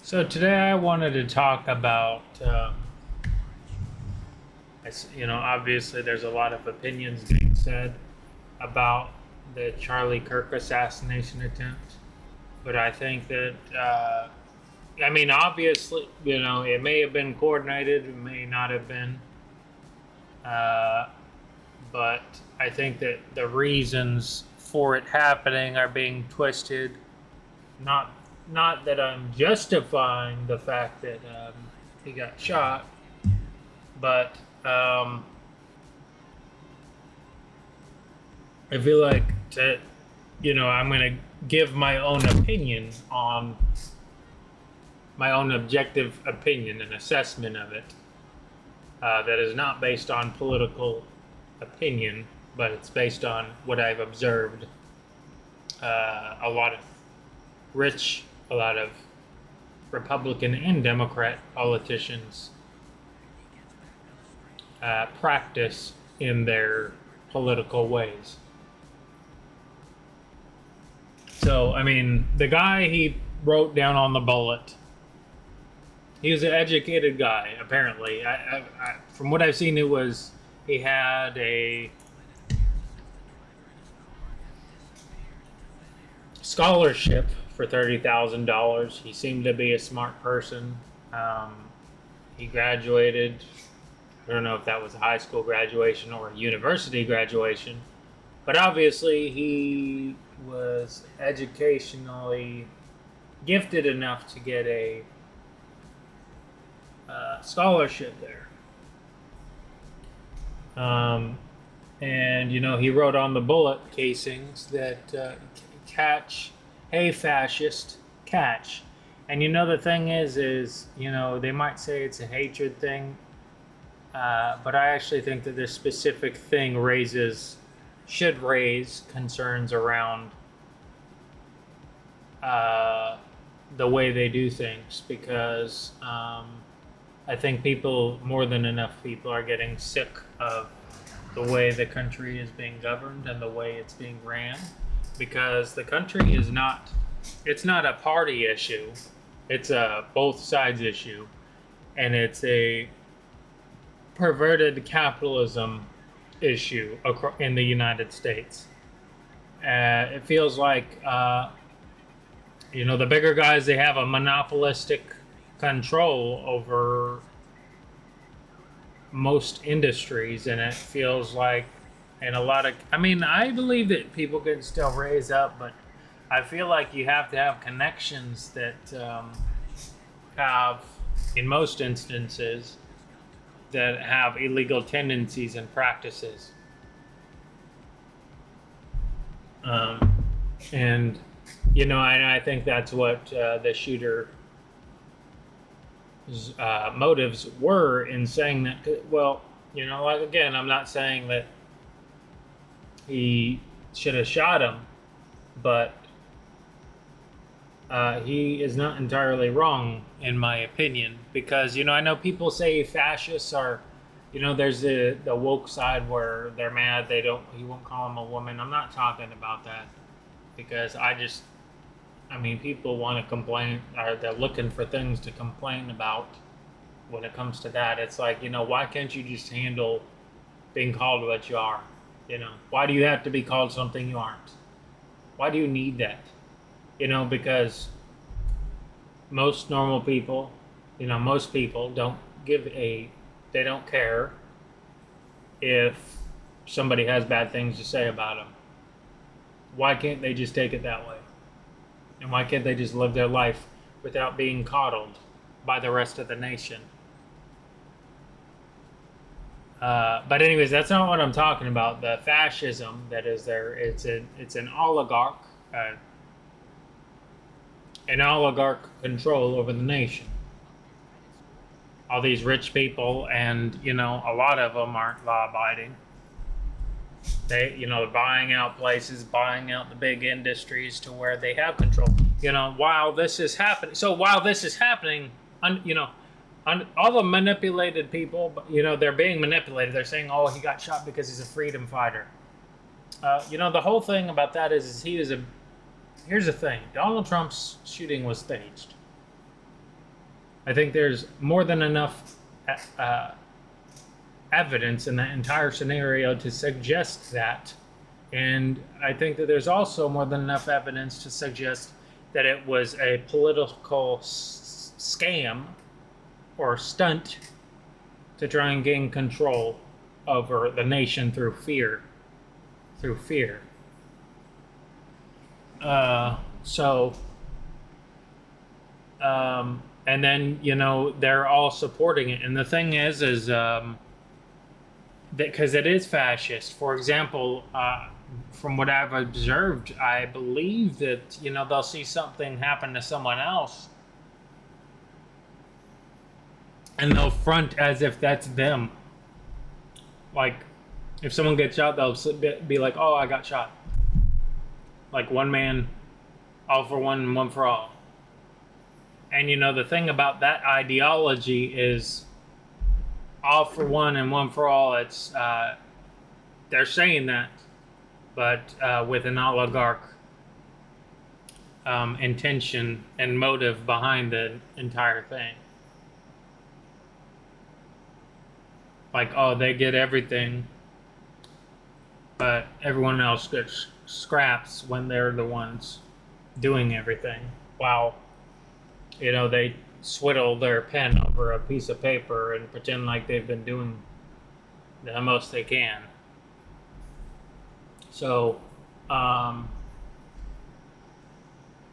So today I wanted to talk about, obviously there's a lot of opinions being said about the Charlie Kirk assassination attempt, but I think that, obviously, it may have been coordinated, it may not have been, uh, but I think that the reasons for it happening are being twisted. Not not that I'm justifying the fact that he got shot, but I feel like I'm going to give my own opinion on my own objective opinion and assessment of it. That is not based on political opinion, but it's based on what I've observed. A lot of a lot of Republican and Democrat politicians practice in their political ways. So, the guy he wrote down on the bullet, he was an educated guy, apparently. From what I've seen, he had a scholarship for $30,000. He seemed to be a smart person. He graduated. I don't know if that was a high school graduation or a university graduation, but obviously he was educationally gifted enough to get a scholarship there. And he wrote on the bullet casings that catch, hey fascist, catch. And the thing is they might say it's a hatred thing, but I actually think that this specific thing should raise concerns around the way they do things, because I think more than enough people are getting sick of the way the country is being governed and the way it's being ran, because the country it's not a party issue, it's a both sides issue, and it's a perverted capitalism issue in the United States. It feels like the bigger guys, they have a monopolistic control over most industries, and it feels like in a lot of I believe that people can still raise up, but I feel like you have to have connections that have, in most instances, that have illegal tendencies and practices. And I think that's what the shooter's motives were in saying that. Well, again, I'm not saying that he should have shot him, but he is not entirely wrong, in my opinion, because I know people say fascists are, there's the woke side where they're mad he won't call him a woman. I'm not talking about that, because people want to complain, or they're looking for things to complain about when it comes to that. It's like, why can't you just handle being called what you are? Why do you have to be called something you aren't? Why do you need that? Because most normal people, most people they don't care if somebody has bad things to say about them. Why can't they just take it that way? And why can't they just live their life without being coddled by the rest of the nation? But anyways, that's not what I'm talking about. The fascism that is there, it's an oligarch control over the nation. All these rich people, and a lot of them aren't law-abiding. They're buying out places, buying out the big industries to where they have control. While this is happening, all the manipulated people, they're being manipulated. They're saying, oh, he got shot because he's a freedom fighter. The whole thing about that is here's the thing. Donald Trump's shooting was staged. I think there's more than enough uh, evidence in that entire scenario to suggest that. And I think that there's also more than enough evidence to suggest that it was a political scam or stunt to try and gain control over the nation through fear. Through fear. So, and then, they're all supporting it. And the thing is because it is fascist. For example, from what I've observed, I believe that, they'll see something happen to someone else and they'll front as if that's them. Like, if someone gets shot, they'll be like, oh, I got shot. Like, one man, all for one and one for all. And, the thing about that ideology is all for one and one for all. It's they're saying that, but with an oligarch intention and motive behind the entire thing. Like, oh, they get everything, but everyone else gets scraps when they're the ones doing everything. Wow. They swiddle their pen over a piece of paper and pretend like they've been doing the most they can. So,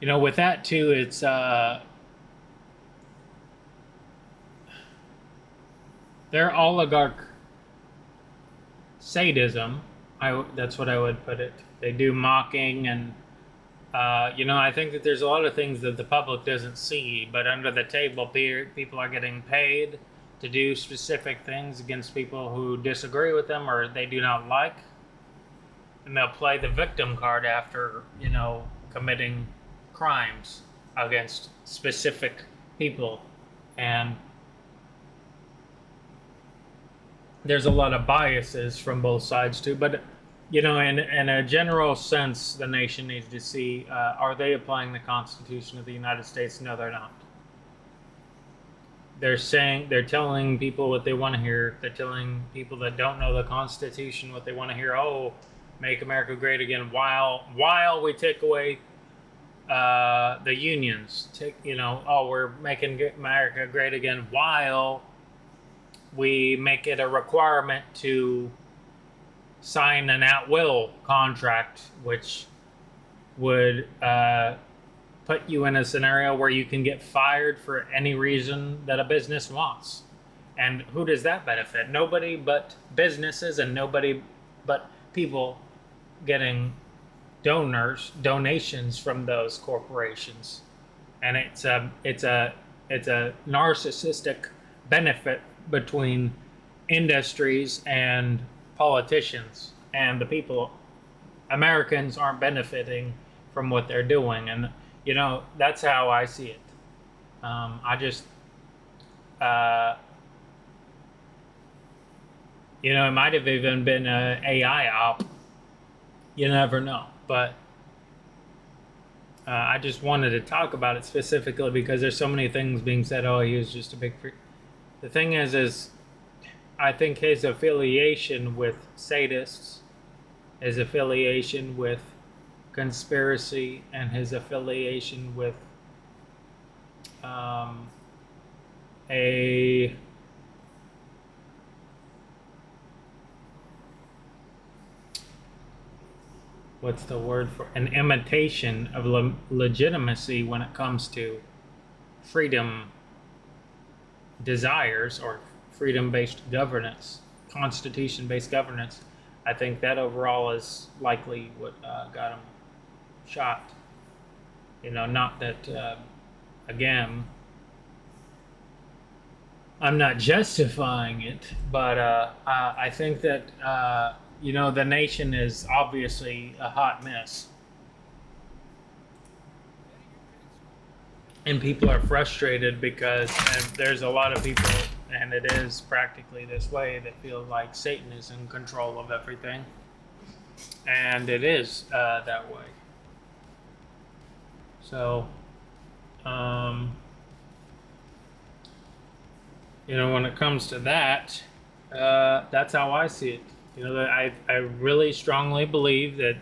with that too, it's their oligarch sadism. That's what I would put it. They do mocking and I think that there's a lot of things that the public doesn't see, but under the table, people are getting paid to do specific things against people who disagree with them or they do not like. And they'll play the victim card after, committing crimes against specific people. And there's a lot of biases from both sides too, but in a general sense, the nation needs to see, are they applying the Constitution of the United States? No, they're not. They're telling people what they want to hear. They're telling people that don't know the Constitution what they want to hear. Oh, make America great again, while we take away the unions. We're making America great again while we make it a requirement to sign an at-will contract, which would put you in a scenario where you can get fired for any reason that a business wants. And who does that benefit? Nobody but businesses and nobody but people getting donations from those corporations. And it's a narcissistic benefit between industries and politicians, and the people. Americans aren't benefiting from what they're doing, and that's how I see it. I just it might have even been an AI op. You never know, but I just wanted to talk about it specifically because there's so many things being said. Oh, he was just a big freak. The thing is I think his affiliation with sadists, his affiliation with conspiracy, and his affiliation with what's the word for an imitation of legitimacy when it comes to freedom desires or freedom-based governance, constitution-based governance. I think that overall is likely what got him shot. Not that, again, I'm not justifying it, but I think that, the nation is obviously a hot mess. And people are frustrated because there's a lot of people, and it is practically this way, that feel like Satan is in control of everything. And it is that way. So, When it comes to that, that's how I see it. I really strongly believe that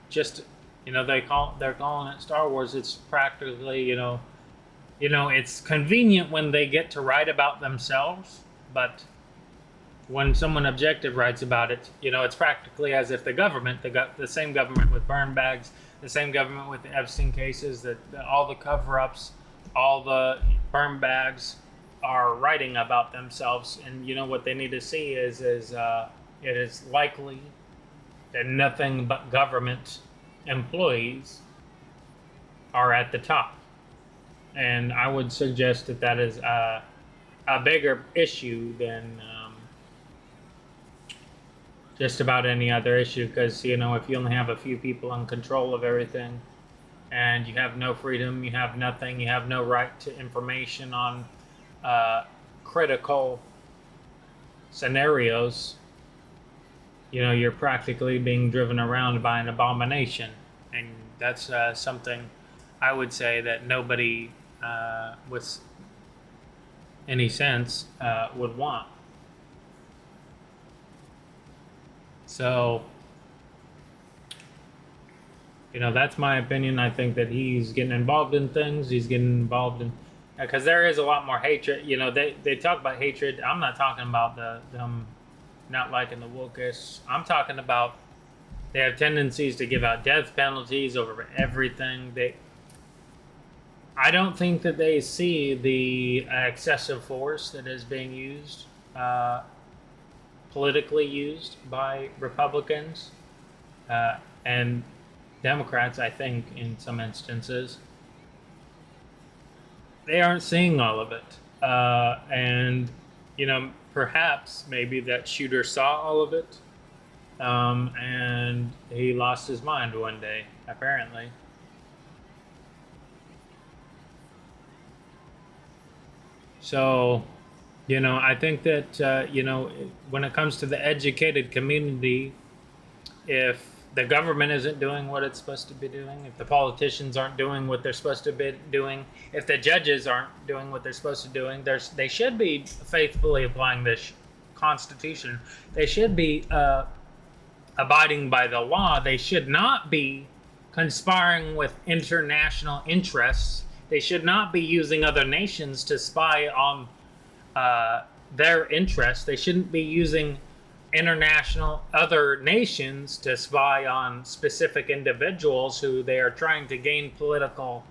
just they're calling it Star Wars. It's practically it's convenient when they get to write about themselves, but when someone objective writes about it, it's practically as if the government, the same government with burn bags, the same government with the Epstein cases, that all the cover-ups, all the burn bags are writing about themselves, and what they need to see is it is likely that nothing but government employees are at the top, and I would suggest that that is a bigger issue than just about any other issue, because if you only have a few people in control of everything and you have no freedom, you have nothing, you have no right to information on critical scenarios, you're practically being driven around by an abomination. And that's something I would say that nobody with any sense would want. So, that's my opinion. I think that he's getting involved in things. He's getting involved in, because there is a lot more hatred. They talk about hatred. I'm not talking about them not liking the wokeists. I'm talking about they have tendencies to give out death penalties over everything. I don't think that they see the excessive force that is being used. Politically used by Republicans and Democrats, I think, in some instances. They aren't seeing all of it. And, perhaps maybe that shooter saw all of it, and he lost his mind one day, apparently. So, I think that, when it comes to the educated community, if the government isn't doing what it's supposed to be doing, if the politicians aren't doing what they're supposed to be doing, if the judges aren't doing what they're supposed to be doing, they should be faithfully applying this Constitution. They should be abiding by the law. They should not be conspiring with international interests. They should not be using other nations to spy on their interests. They shouldn't be using international other nations to spy on specific individuals who they are trying to gain political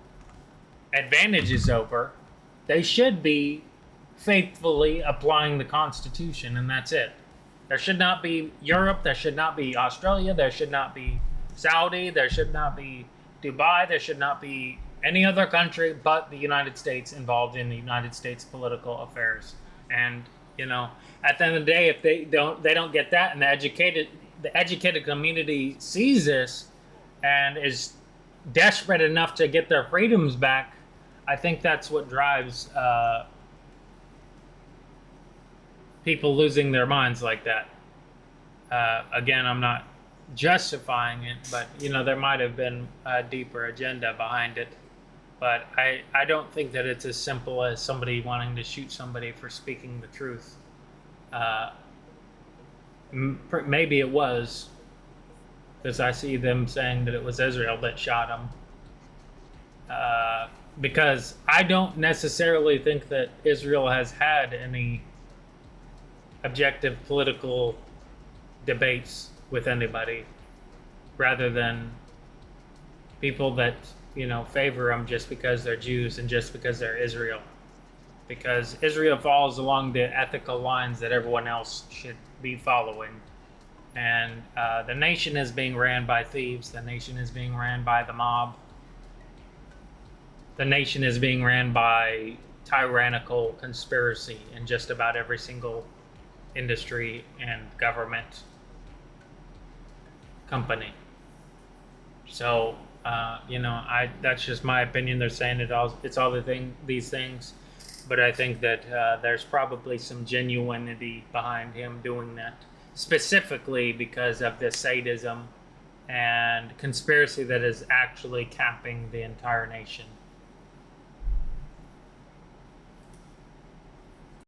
advantages over. They should be faithfully applying the Constitution, and that's it. There should not be Europe, there should not be Australia, there should not be Saudi, there should not be Dubai, there should not be any other country but the United States involved in the United States political affairs. And at the end of the day, if they don't get that, and the educated community sees this and is desperate enough to get their freedoms back, I think that's what drives people losing their minds like that. Again, I'm not justifying it, but there might have been a deeper agenda behind it. But I don't think that it's as simple as somebody wanting to shoot somebody for speaking the truth. Maybe it was, because I see them saying that it was Israel that shot him. Because I don't necessarily think that Israel has had any objective political debates with anybody, rather than people that favor them just because they're Jews and just because they're Israel. Because Israel falls along the ethical lines that everyone else should be following. And the nation is being ran by thieves. The nation is being ran by the mob. The nation is being ran by tyrannical conspiracy in just about every single industry and government company. So, that's just my opinion. They're saying it's all these things, but I think that there's probably some genuinity behind him doing that, specifically because of this sadism and conspiracy that is actually capping the entire nation.